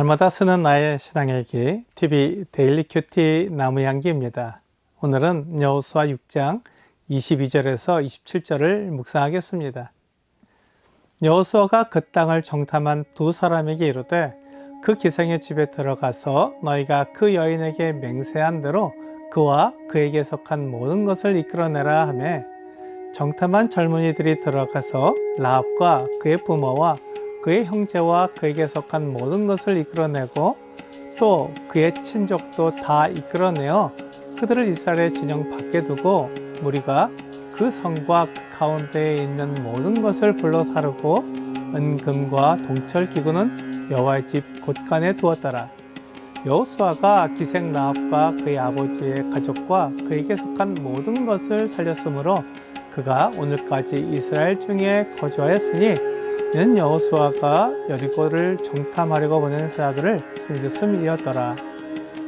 날마다 쓰는 나의 신앙일기 TV 데일리 큐티 나무향기입니다. 오늘은 여호수아 6장 22절에서 27절을 묵상하겠습니다. 여호수아가 그 땅을 정탐한 두 사람에게 이르되 그 기생의 집에 들어가서 너희가 그 여인에게 맹세한 대로 그와 그에게 속한 모든 것을 이끌어내라 하매 정탐한 젊은이들이 들어가서 라합과 그의 부모와 그의 형제와 그에게 속한 모든 것을 이끌어내고 또 그의 친족도 다 이끌어내어 그들을 이스라엘의 진영 밖에 두고 무리가 그 성과 그 가운데에 있는 모든 것을 불러 사르고 은금과 동철 기구는 여호와의 집 곳간에 두었더라. 여호수아가 기생 라합과 그의 아버지의 가족과 그에게 속한 모든 것을 살렸으므로 그가 오늘까지 이스라엘 중에 거주하였으니 이는 여호수아가 여리고를 정탐하려고 보낸 사자들을 숨겼음이었더라.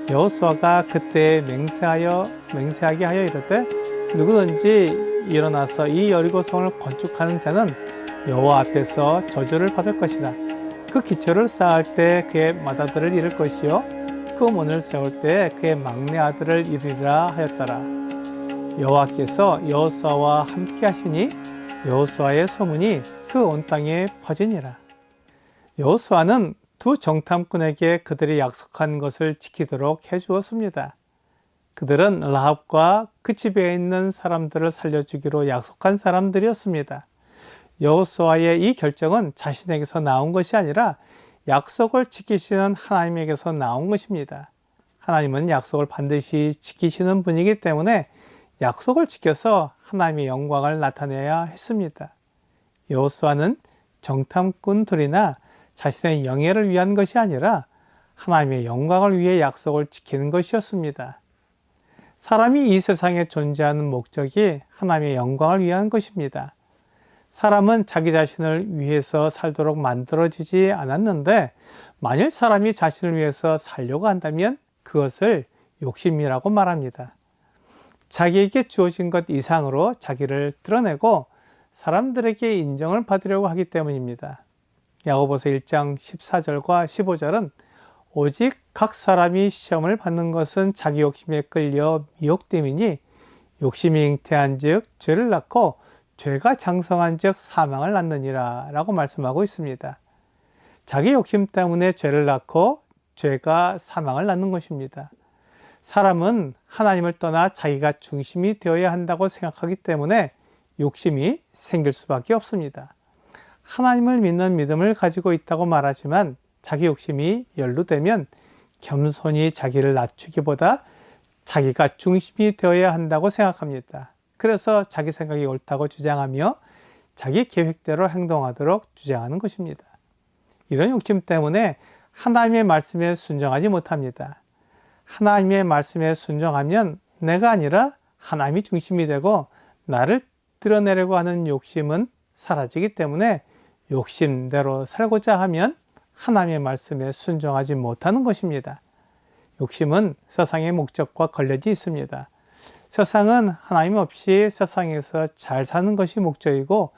여호수아가 그때 맹세하게 하여 이르되 누구든지 일어나서 이 여리고 성을 건축하는 자는 여호와 앞에서 저주를 받을 것이다. 그 기초를 쌓을 때 그의 맏아들을 잃을 것이요 그 문을 세울 때 그의 막내 아들을 잃으리라 하였더라. 여호와께서 여호수아와 함께 하시니 여호수아의 소문이 그 온 땅에 퍼지니라. 여호수아는 두 정탐꾼에게 그들이 약속한 것을 지키도록 해주었습니다. 그들은 라합과 그 집에 있는 사람들을 살려주기로 약속한 사람들이었습니다. 여호수아의 이 결정은 자신에게서 나온 것이 아니라 약속을 지키시는 하나님에게서 나온 것입니다. 하나님은 약속을 반드시 지키시는 분이기 때문에 약속을 지켜서 하나님의 영광을 나타내야 했습니다. 여호수아는 정탐꾼들이나 자신의 영예를 위한 것이 아니라 하나님의 영광을 위해 약속을 지키는 것이었습니다. 사람이 이 세상에 존재하는 목적이 하나님의 영광을 위한 것입니다. 사람은 자기 자신을 위해서 살도록 만들어지지 않았는데 만일 사람이 자신을 위해서 살려고 한다면 그것을 욕심이라고 말합니다. 자기에게 주어진 것 이상으로 자기를 드러내고 사람들에게 인정을 받으려고 하기 때문입니다. 야고보서 1장 14절과 15절은 오직 각 사람이 시험을 받는 것은 자기 욕심에 끌려 미혹됨이니 욕심이 잉태한 즉 죄를 낳고 죄가 장성한 즉 사망을 낳느니라 라고 말씀하고 있습니다. 자기 욕심 때문에 죄를 낳고 죄가 사망을 낳는 것입니다. 사람은 하나님을 떠나 자기가 중심이 되어야 한다고 생각하기 때문에 욕심이 생길 수밖에 없습니다. 하나님을 믿는 믿음을 가지고 있다고 말하지만 자기 욕심이 연루되면 겸손히 자기를 낮추기보다 자기가 중심이 되어야 한다고 생각합니다. 그래서 자기 생각이 옳다고 주장하며 자기 계획대로 행동하도록 주장하는 것입니다. 이런 욕심 때문에 하나님의 말씀에 순종하지 못합니다. 하나님의 말씀에 순종하면 내가 아니라 하나님이 중심이 되고 나를 드러내려고 하는 욕심은 사라지기 때문에 욕심대로 살고자 하면 하나님의 말씀에 순종하지 못하는 것입니다. 욕심은 세상의 목적과 관련이 있습니다. 세상은 하나님 없이 세상에서 잘 사는 것이 목적이고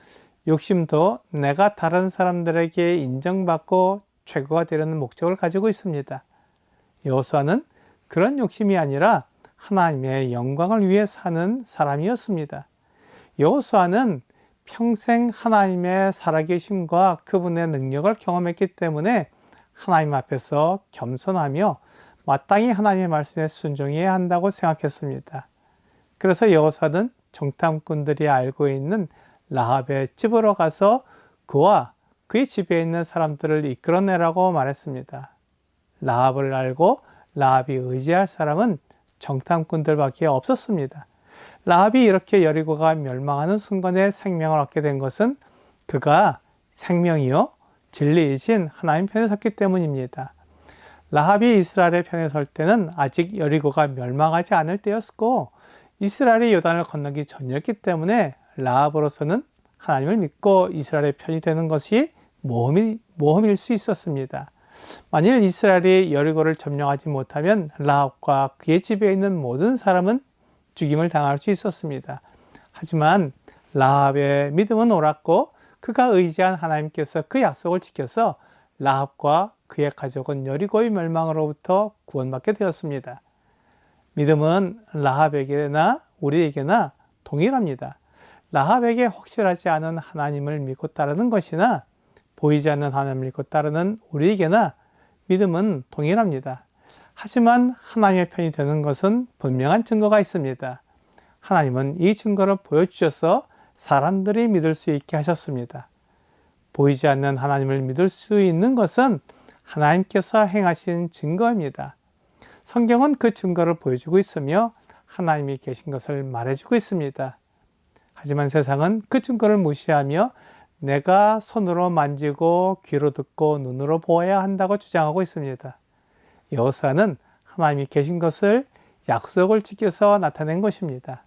욕심도 내가 다른 사람들에게 인정받고 최고가 되려는 목적을 가지고 있습니다. 여호수아는 그런 욕심이 아니라 하나님의 영광을 위해 사는 사람이었습니다. 여호수아는 평생 하나님의 살아계심과 그분의 능력을 경험했기 때문에 하나님 앞에서 겸손하며 마땅히 하나님의 말씀에 순종해야 한다고 생각했습니다. 그래서 여호수아는 정탐꾼들이 알고 있는 라합의 집으로 가서 그와 그의 집에 있는 사람들을 이끌어내라고 말했습니다. 라합을 알고 라합이 의지할 사람은 정탐꾼들밖에 없었습니다. 라합이 이렇게 여리고가 멸망하는 순간에 생명을 얻게 된 것은 그가 생명이요 진리이신 하나님 편에 섰기 때문입니다. 라합이 이스라엘의 편에 설 때는 아직 여리고가 멸망하지 않을 때였고 이스라엘이 요단을 건너기 전이었기 때문에 라합으로서는 하나님을 믿고 이스라엘의 편이 되는 것이 모험일 수 있었습니다. 만일 이스라엘이 여리고를 점령하지 못하면 라합과 그의 집에 있는 모든 사람은 죽임을 당할 수 있었습니다. 하지만 라합의 믿음은 옳았고 그가 의지한 하나님께서 그 약속을 지켜서 라합과 그의 가족은 여리고의 멸망으로부터 구원받게 되었습니다. 믿음은 라합에게나 우리에게나 동일합니다. 라합에게 확실하지 않은 하나님을 믿고 따르는 것이나 보이지 않는 하나님을 믿고 따르는 우리에게나 믿음은 동일합니다. 하지만 하나님의 편이 되는 것은 분명한 증거가 있습니다. 하나님은 이 증거를 보여주셔서 사람들이 믿을 수 있게 하셨습니다. 보이지 않는 하나님을 믿을 수 있는 것은 하나님께서 행하신 증거입니다. 성경은 그 증거를 보여주고 있으며 하나님이 계신 것을 말해주고 있습니다. 하지만 세상은 그 증거를 무시하며 내가 손으로 만지고 귀로 듣고 눈으로 보아야 한다고 주장하고 있습니다. 여호수아는 하나님이 계신 것을 약속을 지켜서 나타낸 것입니다.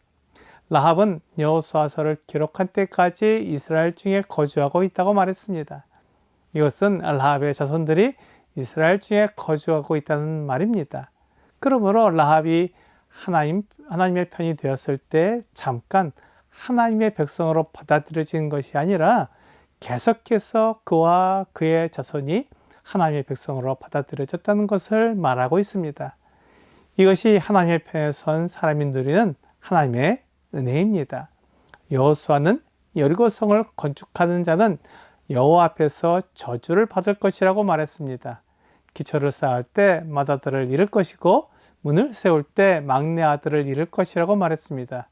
라합은 여호수아서를 기록한 때까지 이스라엘 중에 거주하고 있다고 말했습니다. 이것은 라합의 자손들이 이스라엘 중에 거주하고 있다는 말입니다. 그러므로 라합이 하나님의 편이 되었을 때 잠깐 하나님의 백성으로 받아들여진 것이 아니라 계속해서 그와 그의 자손이 하나님의 백성으로 받아들여졌다는 것을 말하고 있습니다. 이것이 하나님의 편에 선 사람이 누리는 하나님의 은혜입니다. 여호수아는 여리고성을 건축하는 자는 여호와 앞에서 저주를 받을 것이라고 말했습니다. 기초를 쌓을 때 맏아들을 잃을 것이고 문을 세울 때 막내 아들을 잃을 것이라고 말했습니다.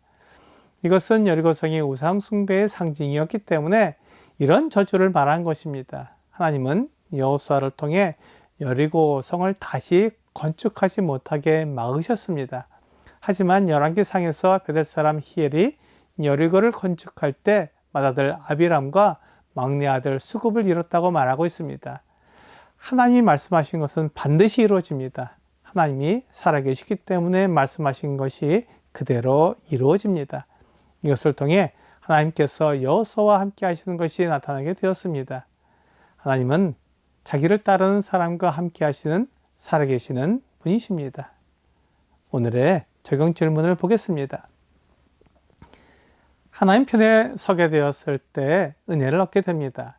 이것은 여리고성이 우상 숭배의 상징이었기 때문에 이런 저주를 말한 것입니다. 하나님은 여호수아를 통해 여리고성을 다시 건축하지 못하게 막으셨습니다. 하지만 열왕기상에서 베델 사람 히엘이 여리고를 건축할 때 맏아들 아비람과 막내 아들 수굽을 잃었다고 말하고 있습니다. 하나님이 말씀하신 것은 반드시 이루어집니다. 하나님이 살아계시기 때문에 말씀하신 것이 그대로 이루어집니다. 이것을 통해 하나님께서 여호수아와 함께 하시는 것이 나타나게 되었습니다. 하나님은 자기를 따르는 사람과 함께 하시는 살아계시는 분이십니다. 오늘의 적용 질문을 보겠습니다. 하나님 편에 서게 되었을 때 은혜를 얻게 됩니다.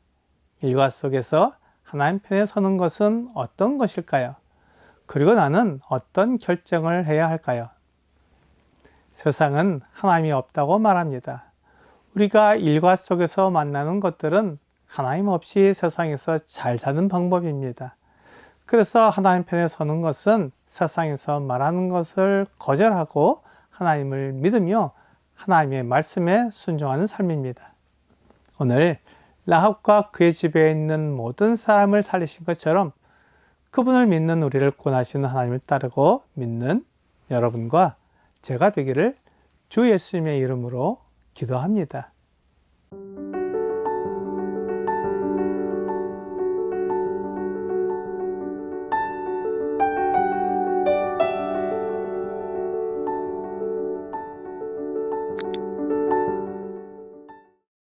일과 속에서 하나님 편에 서는 것은 어떤 것일까요? 그리고 나는 어떤 결정을 해야 할까요? 세상은 하나님이 없다고 말합니다. 우리가 일과 속에서 만나는 것들은 하나님 없이 세상에서 잘 사는 방법입니다. 그래서 하나님 편에 서는 것은 세상에서 말하는 것을 거절하고 하나님을 믿으며 하나님의 말씀에 순종하는 삶입니다. 오늘 라합과 그의 집에 있는 모든 사람을 살리신 것처럼 그분을 믿는 우리를 구원하시는 하나님을 따르고 믿는 여러분과 제가 되기를 주 예수님의 이름으로 기도합니다.